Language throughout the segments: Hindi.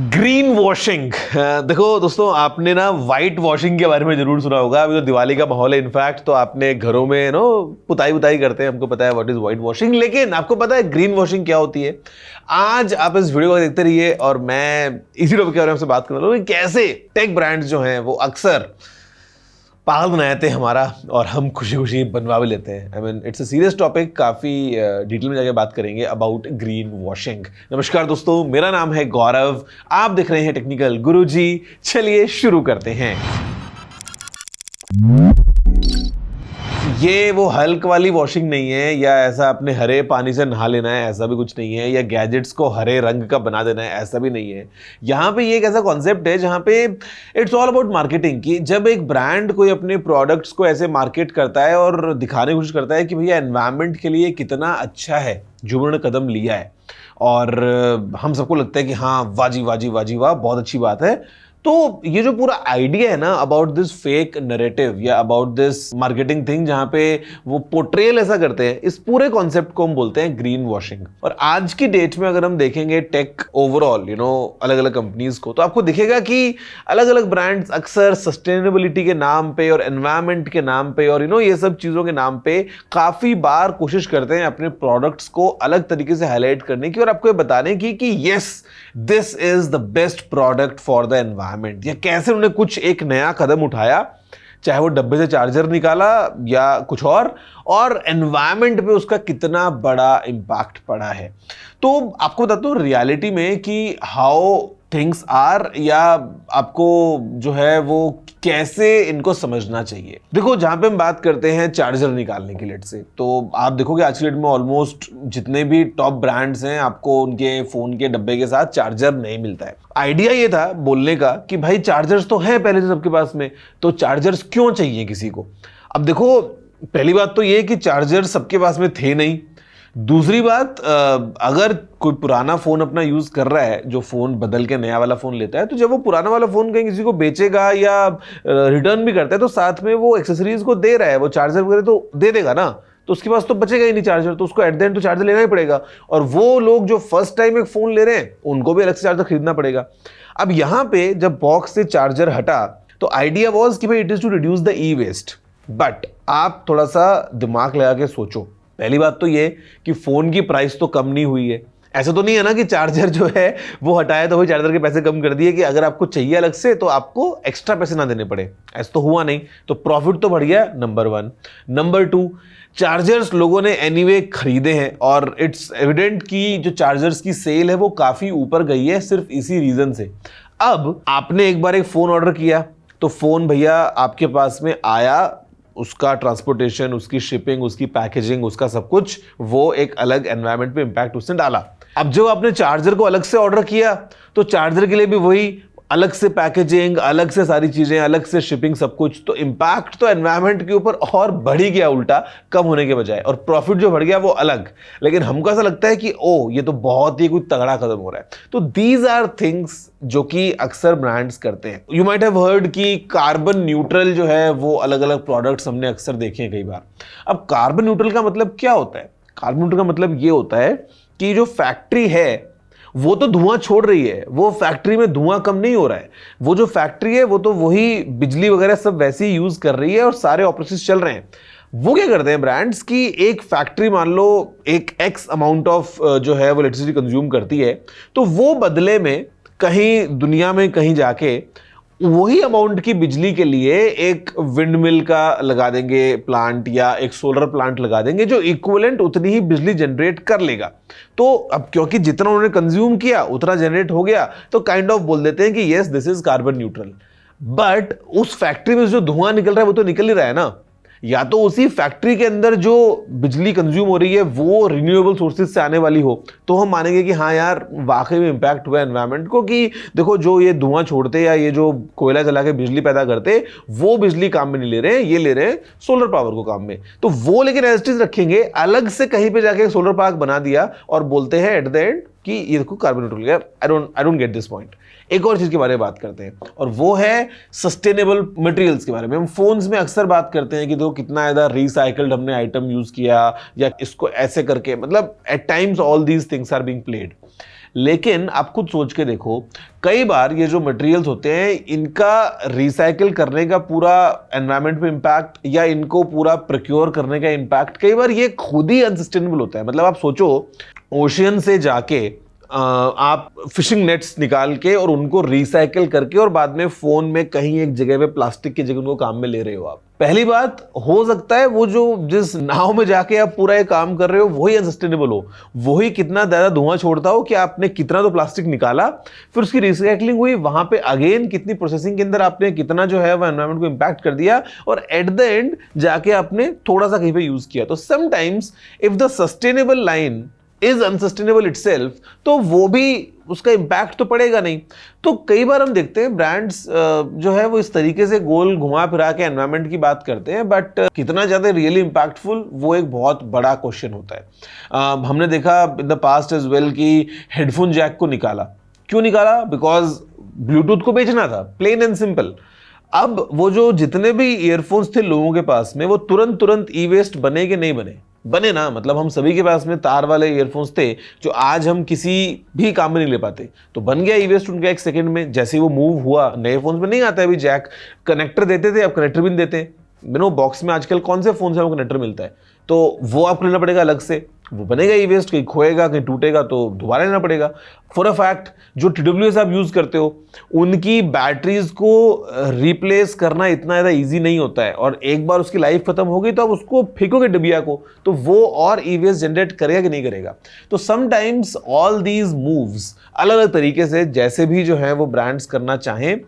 Green washing. देखो दोस्तों, आपने ना व्हाइट वॉशिंग के बारे में जरूर सुना होगा। अभी तो दिवाली का माहौल है, इनफैक्ट तो आपने घरों में पुताई बुताई करते हैं, हमको पता है व्हाट इज व्हाइट वॉशिंग। लेकिन आपको पता है ग्रीन वॉशिंग क्या होती है? आज आप इस वीडियो को देखते रहिए और मैं इसी टॉपिक के बारे में आपसे बात करने वाला हूं कि कैसे टेक ब्रांड्स जो हैं वो अक्सर पागल बनाते हैं हमारा, और हम खुशी खुशी बनवा भी लेते हैं। I mean it's a serious topic, काफ़ी डिटेल में जाके बात करेंगे अबाउट ग्रीन वॉशिंग। नमस्कार दोस्तों, मेरा नाम है गौरव, आप देख रहे हैं टेक्निकल गुरुजी। चलिए शुरू करते हैं। ये वो हल्क वाली वॉशिंग नहीं है, या ऐसा अपने हरे पानी से नहा लेना है, ऐसा भी कुछ नहीं है, या गैजेट्स को हरे रंग का बना देना है, ऐसा भी नहीं है। यहाँ पे ये एक ऐसा कॉन्सेप्ट है जहाँ पे इट्स ऑल अबाउट मार्केटिंग। कि जब एक ब्रांड कोई अपने प्रोडक्ट्स को ऐसे मार्केट करता है और दिखाने की कोशिश करता है कि भैया एनवायरनमेंट के लिए कितना अच्छा है जो उन्होंने कदम लिया है, और हम सबको लगता है कि हाँ वाजी वाजी वाजी वाह, बहुत अच्छी बात है। तो ये जो पूरा आइडिया है ना अबाउट दिस फेक नैरेटिव या अबाउट दिस मार्केटिंग थिंग, जहां पे वो पोर्ट्रेल ऐसा करते हैं, इस पूरे कॉन्सेप्ट को हम बोलते हैं ग्रीन वॉशिंग। और आज की डेट में अगर हम देखेंगे टेक ओवरऑल अलग अलग कंपनीज को, तो आपको दिखेगा कि अलग अलग ब्रांड्स अक्सर सस्टेनेबिलिटी के नाम पे और एनवायरमेंट के नाम पे और ये सब चीजों के नाम पे काफी बार कोशिश करते हैं अपने प्रोडक्ट्स को अलग तरीके से हाईलाइट करने की और आपको ये बताने की कि yes this is the best product for the environment. या कैसे उन्होंने कुछ एक नया कदम उठाया, चाहे वो डब्बे से चार्जर निकाला या कुछ और एनवायरनमेंट पे उसका कितना बड़ा इंपैक्ट पड़ा है। तो आपको बताता हूं रियलिटी में कि हाउ थिंग्स आर, या आपको जो है वो कैसे इनको समझना चाहिए। देखो, जहां पे हम बात करते हैं चार्जर निकालने की लेट से, तो आप देखोगे आज की डेट में ऑलमोस्ट जितने भी टॉप ब्रांड्स हैं, आपको उनके फोन के डब्बे के साथ चार्जर नहीं मिलता है। आइडिया ये था बोलने का कि भाई चार्जर्स तो है पहले से सबके पास में, तो चार्जर्स क्यों चाहिए किसी को? अब देखो, पहली बात तो ये कि चार्जर सबके पास में थे नहीं। दूसरी बात, अगर कोई पुराना फोन अपना यूज कर रहा है, जो फोन बदल के नया वाला फोन लेता है, तो जब वो पुराना वाला फोन कहीं किसी को बेचेगा या रिटर्न भी करता है, तो साथ में वो एक्सेसरीज को दे रहा है, वो चार्जर वगैरह तो दे देगा ना, तो उसके पास तो बचेगा ही नहीं चार्जर, तो उसको एट द एंड तो चार्जर लेना ही पड़ेगा। और वो लोग जो फर्स्ट टाइम एक फोन ले रहे हैं, उनको भी अलग से चार्जर खरीदना पड़ेगा। अब यहां पे जब बॉक्स से चार्जर हटा, तो आइडिया वॉज कि भाई it is to reduce the E waste. But आप थोड़ा सा दिमाग लगा के सोचो, पहली बात तो ये कि फोन की प्राइस तो कम नहीं हुई है। ऐसा तो नहीं है ना कि चार्जर जो है वो हटाया तो वही चार्जर के पैसे कम कर दिए कि अगर आपको चाहिए अलग से तो आपको एक्स्ट्रा पैसे ना देने पड़े। ऐसा तो हुआ नहीं। तो प्रॉफिट तो बढ़ गया, नंबर 1। नंबर 2, चार्जर्स लोगों ने एनीवे खरीदे हैं, और इट्स एविडेंट कि जो चार्जर्स की सेल है वो काफी ऊपर गई है सिर्फ इसी रीजन से। अब आपने एक बार एक फोन ऑर्डर किया, तो फोन भैया आपके पास में आया, उसका ट्रांसपोर्टेशन, उसकी शिपिंग, उसकी पैकेजिंग, उसका सब कुछ, वो एक अलग एनवायरनमेंट पे इंपैक्ट उसने डाला। अब जब आपने चार्जर को अलग से ऑर्डर किया, तो चार्जर के लिए भी वही अलग से पैकेजिंग, अलग से सारी चीजें, अलग से शिपिंग, सब कुछ। तो इंपैक्ट तो एनवायरनमेंट के ऊपर और बढ़ ही गया उल्टा, कम होने के बजाय, और प्रॉफिट जो बढ़ गया वो अलग। लेकिन हमको ऐसा लगता है कि ओ ये तो बहुत ही कोई तगड़ा कदम हो रहा है। तो दीज आर थिंग्स जो कि अक्सर ब्रांड्स करते हैं। यू माइट हैव हर्ड कि कार्बन न्यूट्रल जो है वो अलग अलग प्रोडक्ट्स हमने अक्सर देखे हैं कई बार। अब कार्बन न्यूट्रल का मतलब क्या होता है? कार्बन न्यूट्रल का मतलब ये होता है कि जो फैक्ट्री है वो तो धुआं छोड़ रही है, वो फैक्ट्री में धुआं कम नहीं हो रहा है। वो जो फैक्ट्री है वो तो वही बिजली वगैरह सब वैसे ही यूज कर रही है और सारे ऑपरेशंस चल रहे हैं। वो क्या करते हैं ब्रांड्स की, एक फैक्ट्री मान लो एक एक्स अमाउंट ऑफ जो है वो इलेक्ट्रिसिटी कंज्यूम करती है, तो वो बदले में कहीं दुनिया में कहीं जाके वही अमाउंट की बिजली के लिए एक विंड मिल का लगा देंगे प्लांट, या एक सोलर प्लांट लगा देंगे जो इक्विवेलेंट उतनी ही बिजली जनरेट कर लेगा। तो अब क्योंकि जितना उन्होंने कंज्यूम किया उतना जनरेट हो गया, तो काइंड ऑफ बोल देते हैं कि yes this is carbon neutral. But उस फैक्ट्री में जो धुआं निकल रहा है वो तो निकल ही रहा है ना। या तो उसी फैक्ट्री के अंदर जो बिजली कंज्यूम हो रही है वो रिन्यूएबल सोर्सेज से आने वाली हो, तो हम मानेंगे कि हाँ यार वाकई में इंपैक्ट हुआ एनवायरनमेंट को, कि देखो जो ये धुआं छोड़ते या ये जो कोयला जला के बिजली पैदा करते, वो बिजली काम में नहीं ले रहे हैं, ये ले रहे हैं सोलर पावर को काम में। तो वो लेकिन एज इट इज रखेंगे, अलग से कहीं पे जाके सोलर पार्क बना दिया और बोलते हैं एट द एंड कि ये देखो कार्बन न्यूट्रल है। I don't get this point. एक और चीज के बारे में बात करते हैं, और वो है सस्टेनेबल मटेरियल्स के बारे में। हम फोन्स में अक्सर बात करते हैं कि देखो कितना ज्यादा रिसाइकल्ड हमने आइटम यूज किया, या इसको ऐसे करके, मतलब at times all these things are being played. लेकिन आप खुद सोच के देखो, कई बार ये जो मटेरियल्स होते हैं इनका रिसाइकिल करने का पूरा एनवायरनमेंट पे इम्पैक्ट या इनको पूरा प्रोक्योर करने का इम्पैक्ट, कई बार ये खुद ही अनसस्टेनेबल होता है। मतलब आप सोचो, ओशियन से जाके आप फिशिंग नेट्स निकाल के और उनको रिसाइकिल करके और बाद में फोन में कहीं एक जगह पे प्लास्टिक की जगह उनको काम में ले रहे हो आप। पहली बात, हो सकता है वो जो जिस नाव में जाके आप पूरा ये काम कर रहे हो वही अनसस्टेनेबल हो, वही कितना ज्यादा धुआं छोड़ता हो कि आपने कितना तो प्लास्टिक निकाला, फिर उसकी रिसाइकलिंग हुई, वहां पे अगेन कितनी प्रोसेसिंग के अंदर आपने कितना जो है वो एनवायरनमेंट को इंपैक्ट कर दिया, और एट द एंड जाके आपने थोड़ा सा कहीं पे यूज किया। तो sometimes if the sustainable line is unsustainable itself, तो वो भी उसका इंपैक्ट तो पड़ेगा नहीं। तो कई बार हम देखते हैं ब्रांड्स जो है वो इस तरीके से गोल घुमा फिरा के एनवायरनमेंट की बात करते हैं, बट कितना ज्यादा रियली इंपैक्टफुल वो एक बहुत बड़ा क्वेश्चन होता है। हमने देखा in the past as well कि हेडफोन जैक को निकाला, क्यों निकाला? बिकॉज ब्लूटूथ को बेचना था, प्लेन एंड सिंपल। अब वो जो जितने भी ईयरफोन्स थे लोगों के पास में, वो तुरंत ई वेस्ट बने कि नहीं बने ना। मतलब हम सभी के पास में तार वाले ईयरफोन्स थे जो आज हम किसी भी काम में नहीं ले पाते, तो बन गया ई वेस्ट उनका एक सेकंड में। जैसे ही वो मूव हुआ, नए फोन्स में नहीं आता है अभी जैक, कनेक्टर देते थे, अब कनेक्टर भी नहीं देते। बॉक्स में आजकल कौन से फोन से हमको कनेक्टर मिलता है, तो वो आपको लेना पड़ेगा अलग से। वो बनेगा ई वेस्ट, कहीं खोएगा कहीं टूटेगा तो दोबारा लेना पड़ेगा। फॉर अ फैक्ट जो TWS आप यूज करते हो उनकी बैटरीज को रिप्लेस करना इतना ज़्यादा ईजी नहीं होता है, और एक बार उसकी लाइफ खत्म हो गई तो आप उसको फेंकोगे डिबिया को, तो वो और ई वेस्ट जनरेट करेगा कि नहीं करेगा। तो समटाइम्स ऑल दीज मूव्स अलग अलग तरीके से जैसे भी जो है वो ब्रांड्स करना चाहें,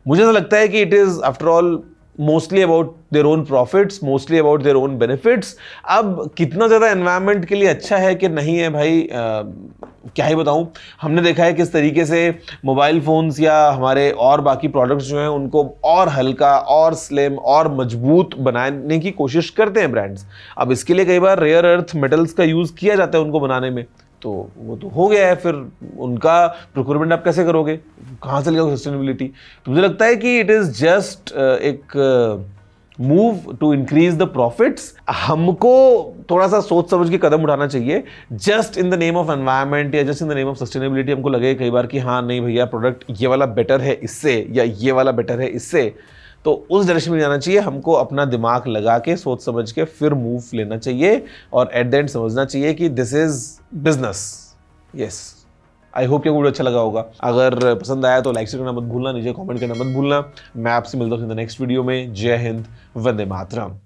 मुझे तो लगता है कि it is after all mostly about their own profits, mostly about their own benefits. अब कितना ज़्यादा एनवायरनमेंट के लिए अच्छा है कि नहीं है भाई, क्या ही बताऊं। हमने देखा है किस तरीके से मोबाइल फोन्स या हमारे और बाकी प्रोडक्ट्स जो हैं उनको और हल्का और स्लिम और मजबूत बनाने की कोशिश करते हैं ब्रांड्स। अब इसके लिए कई बार रेयर अर्थ मेटल्स का यूज़ किया जाता है उनको बनाने में, तो वो तो हो गया है, फिर उनका प्रोक्योरमेंट आप कैसे करोगे, कहाँ से लेगा सस्टेनेबिलिटी? तो मुझे लगता है कि इट इज़ जस्ट एक move to increase the profits. हमको थोड़ा सा सोच समझ के कदम उठाना चाहिए। Just in the name of environment या just in the name of sustainability हमको लगे कई बार कि हाँ नहीं भैया प्रोडक्ट ये वाला बेटर है इससे, या ये वाला बेटर है इससे, तो उस डायरेक्शन में जाना चाहिए। हमको अपना दिमाग लगा के सोच समझ के फिर मूव लेना चाहिए, और एट द एंड समझना चाहिए कि this is business. Yes, I hope कि वीडियो अच्छा लगा होगा। अगर पसंद आया तो लाइक करना मत भूलना, नीचे कमेंट करना मत भूलना। मैं आपसे मिलता हूँ इन द नेक्स्ट वीडियो में। जय हिंद, वंदे मातरम।